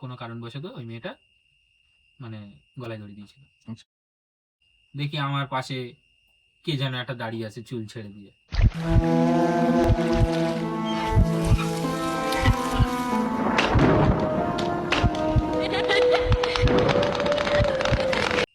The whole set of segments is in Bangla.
কোনো কারণবশত ওই মেয়েটা মানে গলায় দড়ি দিয়েছিল। আচ্ছা। দেখি আমার পাশে কে যেন একটা দাঁড়িয়ে আছে চুল ছেড়ে দিয়ে।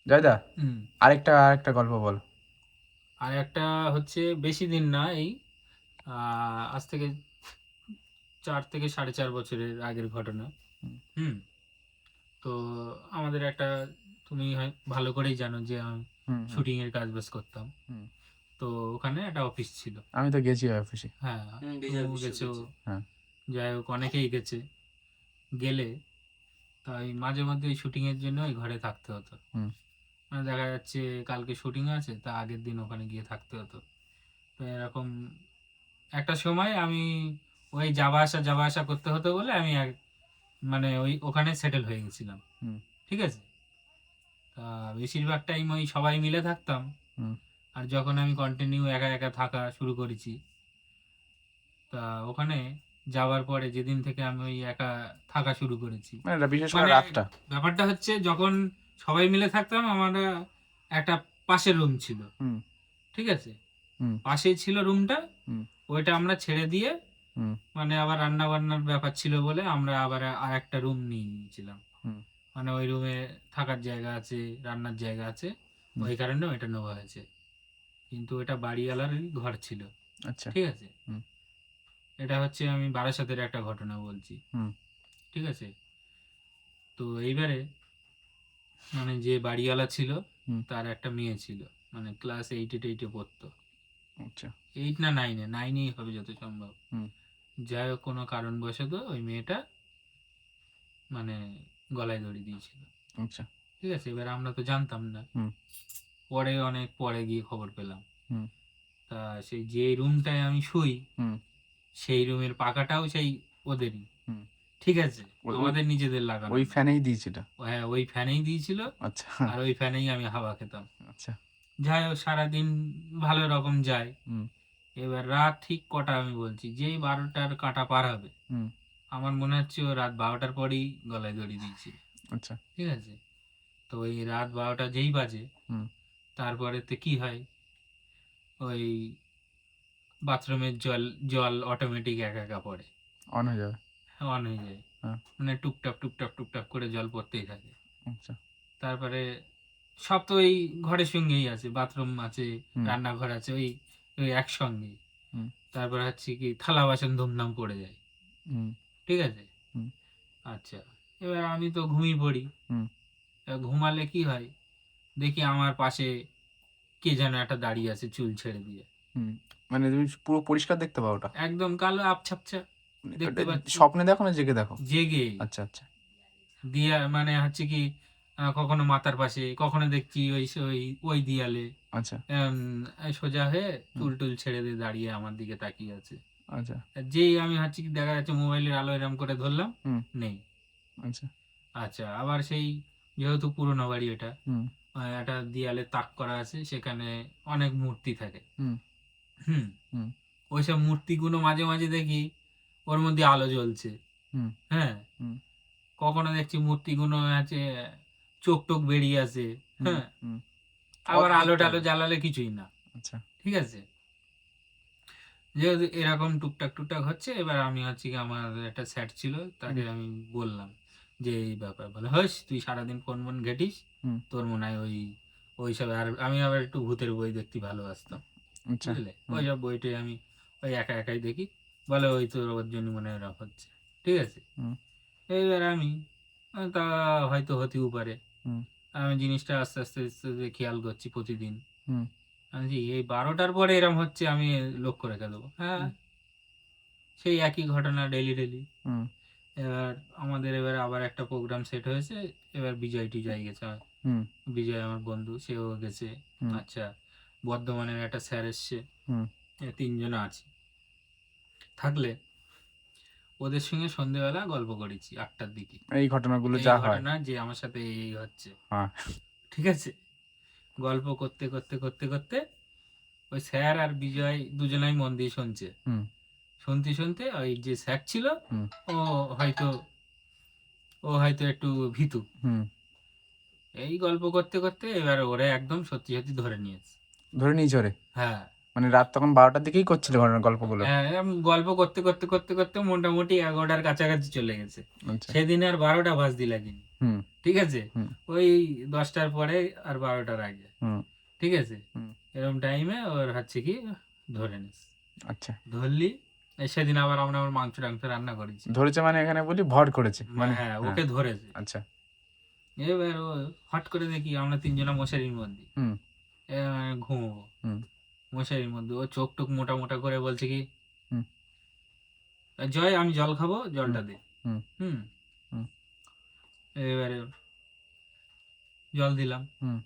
জয়দা, হুম। আরেকটা গল্প বল। আর একটা হচ্ছে বেশি দিন না, এই আজ থেকে 4 থেকে 4.5 বছরের আগের ঘটনা। হুম, হুম। তো আমাদের একটা, তুমি ভালো করেই জানো যে আমি হুম, হুম, শুটিং এর কাজ বাজ করতাম। হুম। তো ওখানে একটা অফিস ছিল। আমি তো গেছি ওই অফিসে। হ্যাঁ, তুমিও গেছো, হ্যাঁ। যাই হোক অনেকেই গেছে। গেলে তাই মাঝে মধ্যে ওই শুটিং এর জন্য ওই ঘরে থাকতে হতো। হুম, মানে দেখা যাচ্ছে কালকে শুটিং আছে, তা আগের দিন ওখানে গিয়ে থাকতে হতো। তো এরকম একটা সময় আমি ওই যাওয়া আসা করতে হতো বলে আমি মানে ওই ওখানে সেটেল হয়ে গেছিলাম। হুম, ঠিক আছে। তা বেশিরভাগ টাইম ওই সবাই মিলে থাকতাম। হুম। আর যখন আমি কন্টিনিউ একা একা থাকা শুরু করেছি, তা ওখানে যাওয়ার পরে যেদিন থেকে আমি ওই একা থাকা শুরু করেছি, মানে এটা বিশেষ করে মানে রাতটা। ব্যাপারটা হচ্ছে যখন সবাই মিলে থাকতাম আমার একটা পাশের রুম ছিল। হুম, ঠিক আছে। হুম, পাশেই ছিল রুমটা। হুম, ওইটা আমরা ছেড়ে দিয়ে হুম, মানে আবার রান্না বান্নার ব্যাপার ছিল বলে আমরা আবার আর একটা রুম নিয়ে নিয়েছিলাম। হুম, মানে ওই রুমে থাকার জায়গা আছে, রান্নার জায়গা আছে, হুম। ওই কারণে ওইটা নেওয়া হয়েছে। কিন্তু এটা বাড়িওয়ালারই ঘর ছিল। আচ্ছা। ঠিক আছে। হুম, এটা হচ্ছে আমি বারাসাতের একটা ঘটনা বলছি। হুম, ঠিক আছে। তো এইবারে মানে যে বাড়িওয়ালা ছিল হুম। তার একটা মেয়ে ছিল, মানে ক্লাস 8-8 পড়তো। আচ্ছা। 8 না 9-এ, 9-এই হবে যত সম্ভব। হুম, যাই হোক কোনো কারণবশত ওই মেয়েটা মানে গলায় দড়ি দিয়েছিল। আচ্ছা। ঠিক আছে। এবার আমরা তো জানতাম না। হুম, পরে অনেক পরে গিয়ে খবর পেলাম। হুম, তা সেই যে রুমটায় আমি শুই, হুম, সেই রুমের পাখাটাও সেই ওদেরই। হুম। ঠিক আছে। ওই ওই আমাদের নিজেদের লাগানো ওই না। ফ্যানেই দিয়েছিল। হ্যাঁ, ওই ফ্যানেই দিয়েছিল। আচ্ছা, আর ওই ফ্যানেই আমি হাওয়া খেতাম। আচ্ছা। যাই হোক সারাদিন ভালো রকম যায়। হুম, এবার রাত ঠিক কটা আমি বলছি, যেই 12টার কাঁটা পার হবে, হুম। আমার মনে হচ্ছে ও রাত 12টার পরেই গলায় দড়ি দিয়েছে। আচ্ছা। ঠিক আছে। তো ওই রাত 12টা যেই বাজে, হুম। তারপরেতে কি হয়, ওই বাথরুমের জল জল অটোমেটিক একা একা পড়ে, অন হয়ে যাবে। অন হয়ে যায়। হ্যাঁ। মানে টুকটাক টুকটাক টুকটাক করে জল পড়তেই থাকে। আচ্ছা। তারপরে সব তো ওই ঘরের সঙ্গেই আছে, বাথরুম আছে, হুম, রান্নাঘর আছে, ওই ওই একসঙ্গেই। হুম, তারপরে হচ্ছে কি থালা বাসন ধুমধাম পড়ে যায়। হুম, ঠিক আছে। হুম, আচ্ছা। এবার আমি তো ঘুমিয়ে পড়ি। হুম, এবার ঘুমালে কি হয়, দেখি আমার পাশে কে যেন একটা দাঁড়িয়ে আছে চুল ছেড়ে দিয়ে। হুম। মানে তুমি পুরো পরিষ্কার দেখতে পাও ওটা? একদম কালো আবছাবছা মানে ওটা দেখতে পাচ্ছি। স্বপ্নে দেখো না জেগে দেখো? জেগে আচ্ছা, আচ্ছা। দিয়া মানে হচ্ছে কি, কখনো মাথার পাশে, কখনো দেখছি ওই ওই ওই দেয়ালে আচ্ছা। আম, সোজা হয়ে হুম, চুল টুল ছেড়ে দিয়ে দাঁড়িয়ে আমার দিকে তাকিয়ে আছে। আচ্ছা। আর যেই আমি হচ্ছে কি দেখা যাচ্ছে মোবাইলের আলো এরম করে ধরলাম, হুম, নেই। আচ্ছা। আচ্ছা, আবার সেই যেহেতু পুরোনো বাড়ি এটা, হুম, একটা দেয়ালে তাক করা আছে, সেখানে অনেক মূর্তি থাকে। হুম, হুম। হুম, ওইসব মূর্তিগুলো মাঝে মাঝে দেখি ওর মধ্যে আলো জ্বলছে। হুম, হ্যাঁ। হুম, কখনো দেখছি মূর্তিগুলো আছে চোখ টোক বেরিয়ে আছে। হুম, হ্যাঁ। হুম। আবার অদ্ভুত আলো টালো টাইপের। জ্বালালে কিছুই না। আচ্ছা। ঠিক আছে। যেহেতু এরকম টুকটাক টুকটাক হচ্ছে, এবার আমি হচ্ছে কি আমার একটা স্যার ছিল, হুম, তাকে আমি বললাম যে এই ব্যাপার, বলে হস তুই সারাদিন ফোন মন ঘেটিস, হুম, তোর মনে হয় ওই ওইসব। আর আমি আবার একটু ভূতের বই দেখতে ভালোবাসতাম। আচ্ছা। বুঝলে, হুম, ওইসব বইটাই আমি ওই একা একাই দেখি। বলে ওই তোর ওর জন্য মনে হয় এরকম হচ্ছে। ঠিক আছে। হুম, এইবার আমি তা হয়তো হতেও পারে। হুম, আমি জিনিসটা আস্তে আস্তে আস্তে আস্তে খেয়াল করছি প্রতিদিন। হুম, আমি যে এই 12টার পরে এরম হচ্ছে, আমি লক্ষ্য রেখে দেবো। হ্যাঁ, হুম, সেই একই ঘটনা ডেইলি ডেইলি। হুম, এবার আমাদের এবার আবার একটা প্রোগ্রাম সেট হয়েছে। এবার বিজয় টিজয় গেছে। হুম, বিজয় আমার বন্ধু, সেও গেছে। হুম, আচ্ছা। বর্ধমানের একটা স্যার এসছে। হুম। 3 জন আছি। থাকলে ওদের সঙ্গে সন্ধেবেলা গল্প করেছি 8টার দিকে। এই ঘটনাগুলো এই যা হয়। ঘটনা যে আমার সাথে এই হচ্ছে। হ্যাঁ। ঠিক আছে। গল্প করতে করতে করতে করতে ওই স্যার আর বিজয় দুজনাই মন দিয়ে শুনছে। হুম, শুনতে শুনতে ওই যে স্যার ছিল, হুম, ও হয়তো ও হয়তো একটু ভীতু। হুম। এই গল্প করতে করতে এবার ওরে একদম সত্যি সত্যি ধরে নিয়েছে। ধরে নিয়েছে ওরে? হ্যাঁ, মানে রাত তখন 12টার দিকেই করছিল গল্পগুলো? হ্যাঁ, এরম গল্প করতে করতে করতে করতে মোটামুটি 11টার কাছাকাছি চলে গেছে। আচ্ছা। সেদিন আর 12টা বাজতে লাগেনি। হুম। ঠিক আছে? হুম। ওই 10টার পরে আর 12টার আগে। হুম। ঠিক আছে? হুম। এরকম টাইমে ওর হচ্ছে কি ধরে নিস। আচ্ছা। ধরলি, সেদিন আবার আমরা আবার মাংস-টাংস রান্না করেছি। ধরেছে মানে এখানে বলি ভর করেছে মানে? হ্যাঁ, হ্যাঁ। ওকে ধরেছে। আচ্ছা। এবার ও হট করে দেখি আমরা 3 জনা মশারির মধ্যে। হুম। ঘুমোবো। হুম। মশারির মধ্যে। ও চোখ-টোক মোটা, মোটা করে বলছে কি, হুম। "জয় আমি জল খাবো, হুম। জলটা দে।" হুম। হুম? হুম। এবারে জল দিলাম। হুম।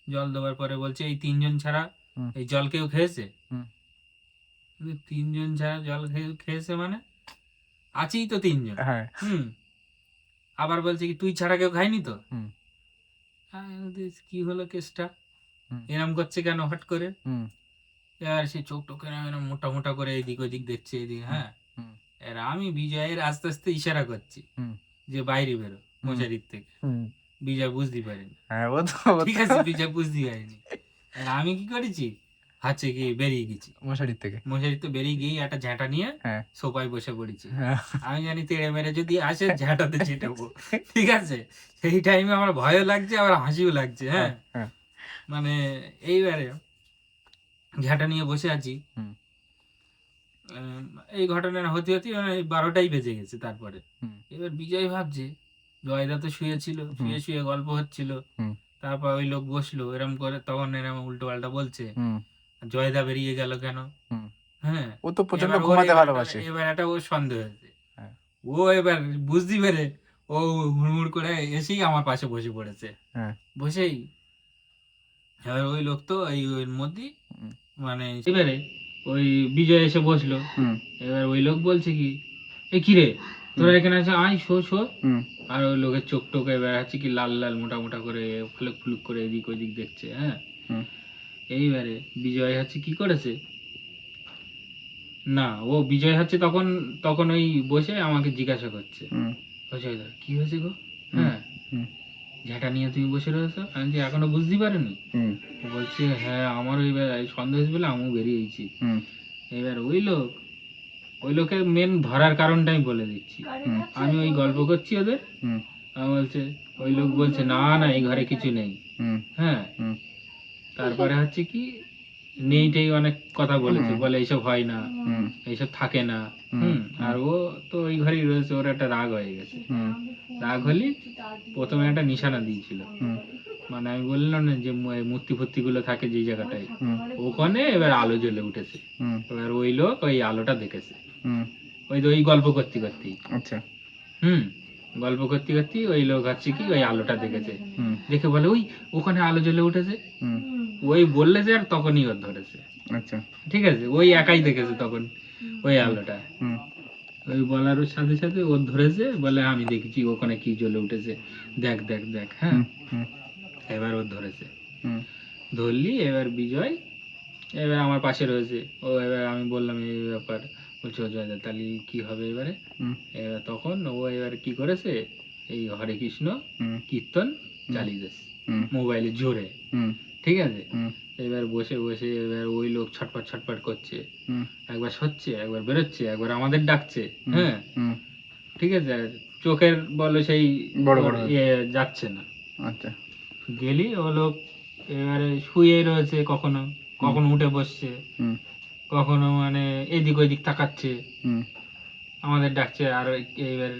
জল দেওয়ার পরে বলছে, "এই 3 জন ছাড়া হুম। এই জল কেউ খেয়েছে?" হুম। 3 জন ছাড়া জল খেয়েছে মানে? আছেই তো 3 জন। হ্যাঁ। হুম? আবার বলছে কি, "তুই ছাড়া কেউ খায়নি তো?" হুম। আমি বলছি, কি হলো কেসটা? হুম। এরম করছে কেন হট করে? হুম। এবার সে চোখ-টোখ এরম মোটা, মোটা করে এদিক ওদিক দেখছে এদিকে, হুম। হ্যাঁ? হুম। এবার আমি বিজয়ের আস্তে, আস্তে ইশারা করছি হুম। যে, "বাইরে বেরো হুম। মশারির থেকে।" হুম। বিজয় বুঝতে পারেনি। হ্যাঁ, ও তো ঠিক আছে? বিজয় বুঝতে পারেনি। আর আমি কি করেছি? হচ্ছে গিয়ে বেরিয়ে গেছি। মশারির থেকে? মশারিতে বেরিয়ে গিয়ে একটা ঝ্যাঁটা নিয়ে হ্যাঁ। সোফায় বসে পড়েছি। হ্যাঁ। আমি জানি তেড়ে মেরে যদি আসে ঝ্যাঁটাতে ছিটাবো। ঠিক আছে? সেই টাইমে আমার ভয়ও লাগছে আবার হাসিও লাগছে, হ্যাঁ। হ্যাঁ? হ্যাঁ। মানে এইবারে ঝ্যাঁটা নিয়ে বসে আছি। হুম। আম এই ঘটনা হতে, হতে মানে 12টাই বেজে গেছে তারপরে। হুম। এবার বিজয় ভাবছে, জয়দা তো শুয়েছিল। হুম। শুয়ে, শুয়ে গল্প হচ্ছিল। হুম। তারপর ওই লোক বসলো। এরম করে তখন এরম উল্টোপাল্টা বলছে। হুম। জয়দা বেরিয়ে গেল কেন? হুম। হ্যাঁ? ও তো প্রচন্ড এবার ওর ঘুমাতে এবার ভালোবাসে। এবার একটা ওর সন্দেহ হয়েছে। হ্যাঁ। ও এবার বুঝতে পেরে ও হুড়মুড় করে এসেই আমার পাশে বসে পড়েছে। হ্যাঁ। বসেই এবার ওই লোক তো ওর মধ্যেই হুম। মানে এবারে ওই বিজয় এসে বসলো। হুম। এবার ওই লোক বলছে কি, "এ কিরে তোরা হুম। এখানে আছে আয় শো, শো।" হুম। আর ওই লোকের চোখ-টোক এবার আছে কি লাল, লাল মোটা, মোটা করে ফুলুক, ফুলুক করে এদিক ওদিক দেখছে, হ্যাঁ? হুম। এইবারে বিজয় হচ্ছে কি করেছে? না, ও বিজয় হচ্ছে তখন তখন ওই বসে আমাকে জিজ্ঞাসা করছে। হুম। "অজয়দা কি হয়েছে গো? হুম। হ্যাঁ, হুম। ঝ্যাঁটা নিয়ে তুমি বসে রয়েছো?" আমি বলছি, "এখনো বুঝতে পারোনি?" হুম। ও বলছে, "হ্যাঁ, আমারও এবার এই সন্দেহ হয়েছে বলে আমিও বেরিয়েছি।" হুম। এবার ওই লোকের মেন ধরার কারণটা আমি বলে দিচ্ছি। হুম। আমি ওই গল্প করছি ওদের। হুম। বলছে ওই লোক বলছে, "না, না এই ঘরে কিছু নেই।" হুম। হ্যাঁ? হুম। তারপরে হচ্ছে কি নেই-টেই অনেক কথা বলেছে। হুম। বলে এইসব হয় না, হুম। এইসব থাকে না। হুম। হুম? আর ও তো ওই ঘরেই রয়েছে, ওর একটা রাগ হয়ে গেছে। হুম। রাগ হলেই ১ম এ একটা নিশানা দিয়েছিল। হুম। মানে আমি বললাম না যে মূর্তি-ফুর্তিগুলো থাকে যেই জায়গাটায়, হুম। ওখানে এবার আলো জ্বলে উঠেছে। হুম। এবার ওই লোক ওই আলোটা দেখেছে। হুম। ওই গল্প করতে, করতেই। আচ্ছা। হুম? গল্প করতে, করতেই ওই লোক হচ্ছে কি ওই আলোটা দেখেছে। হুম। দেখে বলে, "ওই ওখানে আলো জ্বলে উঠেছে।" হুম। ওই বললে যে আর তখনই ওর ধরেছে। আচ্ছা। ঠিক আছে? ওই একাই দেখেছে তখন ওই আলোটা। হুম। ওই বলার সাথে, সাথে ওর ধরেছে বলে, "আমি দেখেছি ওখানে কি জ্বলে উঠেছে। দেখ, দেখ, দেখ।" হ্যাঁ? হুম। হুম। এবার ওর ধরেছে। হুম। ধরলি এবার বিজয় এবার আমার পাশে রয়েছে। ও এবার আমি বললাম এই ব্যাপার। বলছে, "অজয়দা তাহলে কি হবে এবারে?" হুম। এবার তখন ও এবার কি করেছে এই হরে কৃষ্ণ হুম। কীর্তন হুম। চালিয়ে দিয়েছে হুম। মোবাইলে জোরে। হুম। ঠিক আছে? হুম। এবার বসে, বসে এবার ওই লোক ছটফট, ছটফট করছে। হুম। একবার সচ্ছে, একবার বেরোচ্ছে, একবার আমাদের ডাকছে। হুম। হ্যাঁ? হুম। ঠিক আছে? আর চোখের বলো সেই বড় ওর বড় হয়েছে। যাচ্ছে না। আচ্ছা। গেলি ও লোক এবারে শুয়েই রয়েছে কখনো, হুম। কখনো উঠে বসছে, হুম। কখনো মানে এদিক ওদিক তাকাচ্ছে। হুম। আমাদের ডাকছে আর এইবার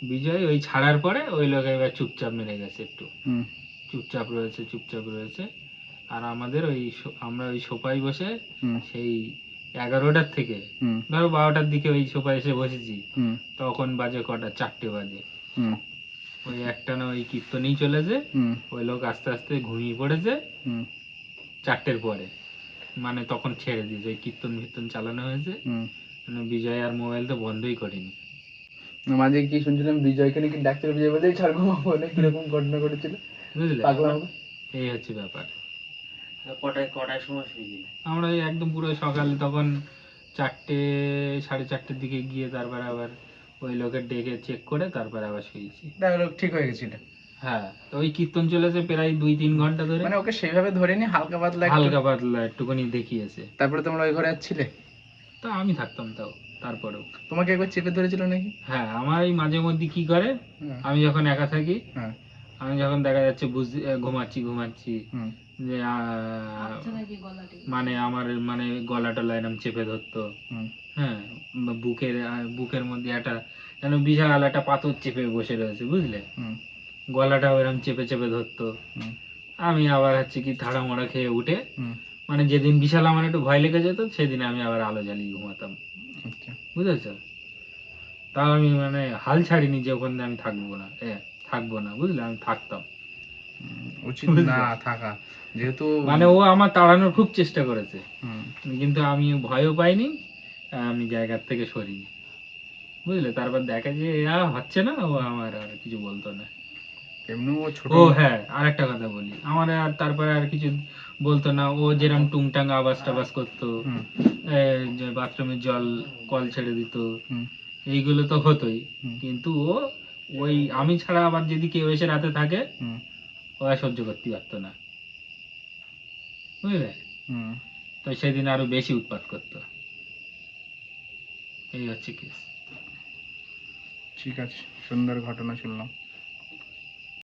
বিজয় ওই ছাড়ার পরে ওই লোক এবার চুপচাপ মেরে গেছে একটু। হুম। চুপচাপ রয়েছে, চুপচাপ রয়েছে। আর আমাদের ওই আমরা ওই সোফায় বসে হুম। সেই 11টার থেকে হুম। ধরো 12টার দিকে ওই সোফায় এসে বসেছি। হুম। তখন বাজে কটা? 4টে বাজে। হুম। ওই একটানা ওই কীর্তনেই চলেছে। হুম। ওই লোক আস্তে আস্তে ঘুমিয়ে পড়েছে হুম। 4টের পরে। মানে তখন ছেড়ে দিয়েছে। ওই কীর্তন চালানো হয়েছে। হুম। মানে বিজয় আর মোবাইল তো বন্ধই করেনি। মাঝে কি শুনছিলাম বিজয়কে নাকি ডাক্তার বিজয় বলে ছাড় ঘুমাবো না কিরকম ঘটনা ঘটেছিল বুঝলে? পাগলা এই হচ্ছে ব্যাপার। কটায় সময় শুয়েছিলে? আমরা এই একদম পুরো সকালে তখন 4টে 4:30 দিকে গিয়ে তারপরে আবার ওই লোকের ডেকে চেক করে তারপরে আবার শুয়েছি। তাহলে ঠিক হয়ে গেছিল। হ্যাঁ, তো ওই কীর্তন চলেছে প্রায় 2-3 ঘন্টা ধরে। মানে ওকে সেইভাবে ধরেনি, হালকা পাতলা একটু। হালকা পাতলা একটুখানি দেখিয়েছে। তারপরে তোমরা ওই ঘরে ছিলে? তো আমি থাকতাম তাও, তারপরেও। তোমাকে একবার চেপে ধরেছিল নাকি? হ্যাঁ, আমার এই মাঝে মধ্যে কি করে, হ্যাঁ। আমি যখন একা থাকি, হ্যাঁ। আমি যখন দেখা যাচ্ছে ঘুমাচ্ছি, হুম। যে মানে আমার মানে গলা টলা এরম চেপে ধরতো। হুম। হ্যাঁ, বা বুকের মধ্যে একটা যেন বিশাল একটা পাথর চেপে বসে রয়েছে, বুঝলে? হুম। গলাটাও এরম চেপে চেপে ধরতো। হুম। আমি আবার হচ্ছে কি ঠাড়া মারা খেয়ে উঠে, হুম। মানে যেদিন বিশাল আমার একটু ভয় লেগে যেত সেদিন আমি আবার আলো জ্বালিয়ে ঘুমাতাম, আচ্ছা। বুঝেছো? তাও আমি মানে হাল ছাড়িনি যে ওখানে আমি থাকবো না, বুঝলে? আমি থাকতাম। উচিত বুঝলে? না থাকা, যেহেতু মানে ও আমার তাড়ানোর খুব চেষ্টা করেছে, হুম, কিন্তু আমি ভয়ও পাইনি, আমি জায়গার থেকে সরিনি, বুঝলে? তারপর দেখে যে হচ্ছে না, ও আমার আর কিছু বলতো না। এমনি ও ছোট। ও হ্যাঁ, আর একটা কথা বলি, আমার আর তারপরে আর কিছু বলতো না। ও যেরকম টুংটাং আওয়াজ টাওয়াজ করতো, হুম। যে বাথরুমের জল কল ছেড়ে দিত, হুম। এইগুলো তো হতোই, হুম। কিন্তু ও ওই আমি ছাড়া আবার যদি কেউ এসে রাতে থাকে, হুম। ও আর সহ্য করতে পারতো না, বুঝলে? হুম। তো সেদিন আরো বেশি উৎপাত করতো। এই হচ্ছে কেস। ঠিক আছে, সুন্দর ঘটনা শুনলাম।